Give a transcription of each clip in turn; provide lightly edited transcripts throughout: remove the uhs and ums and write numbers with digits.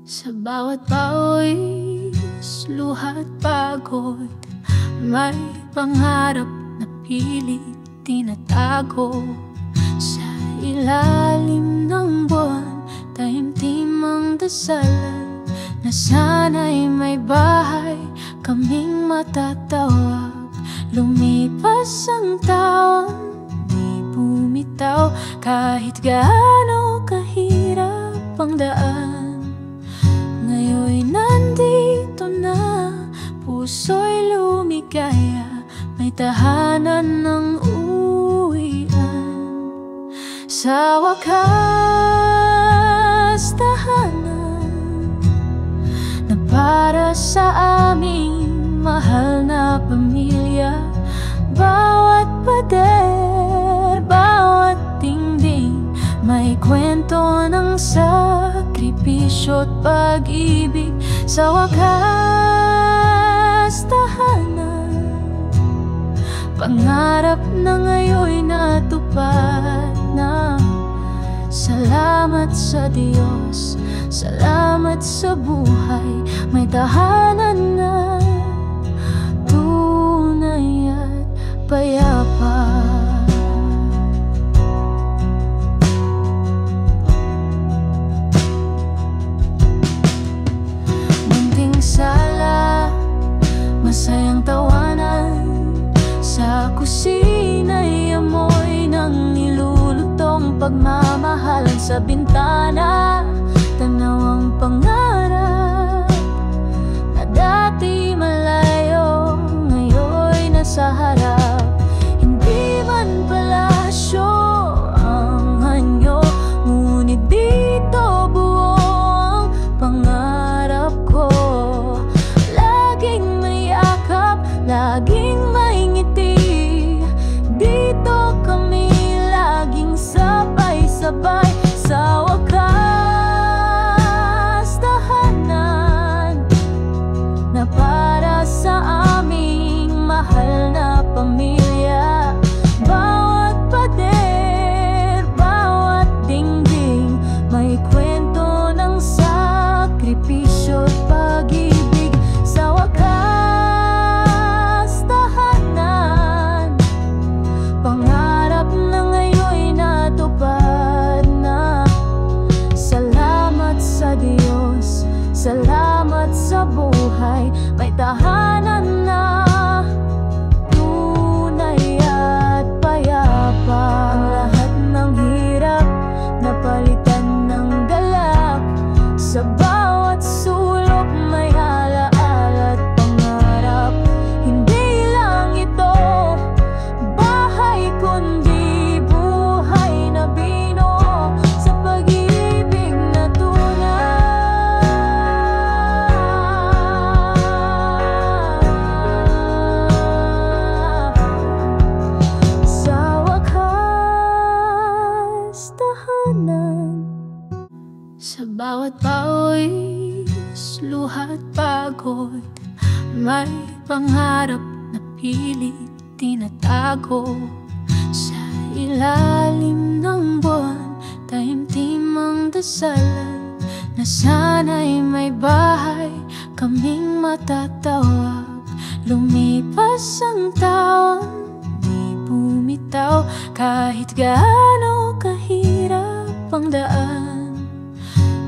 Sa bawat pawis, luha at pagod, may pangarap na pilit tinatago. Sa ilalim ng buwan, taimtim ang dasalan na sana'y may bahay kaming matatawag. Lumipas ang taon, di bumitaw kahit gaano kahirap ang daan. Ngayon'y nandito na, puso'y lumigaya, may tahanan ng uwian. Sa wakas, tahanan na para sa aming mahal na pamilya. Bawat pader, bawat dingding, may kwento ng sakripisyo at pag-ibig. Sa wakas, tahanan, pangarap na ngayon'y natupad na. Salamat sa Diyos, salamat sa buhay, may tahanan na tunay at payapa. Munting sala, masayang tawanan, sa kusina'y amoy ng nilulutong pagmamahalan. Sa bintana, tanaw ang pangarap na dati malayo, ngayon'y nasa harap. Hindi man palasyo ang anyo, ngunit dito buo ang pangarap ko. Laging may yakap, laging may ngiti, dito kami laging sabay-sabay. Sa wakas, tahanan na para sa aming mahal na pamilya. Bawat pader, bawat dingding, may kwento ng sakripisyo at pag-ibig. Sa wakas, tahanan, pangarap na ngayon'y natupad na. Salamat sa Diyos, salamat sa buhay, may tahanan na tunay at payapa. Ang lahat ng hirap napalitan ng galak, sa bawat sulok may alaala at pangarap. Hindi lang ito bahay, kundi buhay na binuo sa pag-ibig na tunay. Sa wakas, tahanan, sa bawat pawis, luha at pagod, may pangarap na pilit tinatago. Sa ilalim ng buwan, taimtim ang dasalan na sana'y may bahay kaming matatawag. Lumipas ang taon, di bumitaw kahit gaano kahirap ang daan.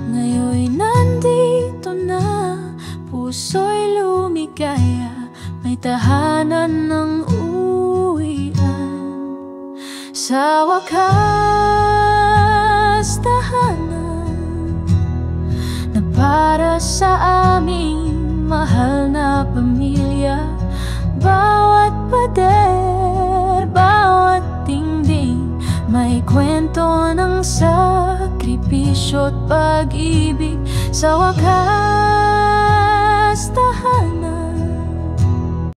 Ngayon'y nandito na, puso'y lumigaya, may tahanan ng uwian. Sa wakas, tahanan na para sa aming mahal na pamilya. Bawat pader, bawat dingding, may kwento ng sakripisyo at pag-ibig. Sa wakas, tahanan,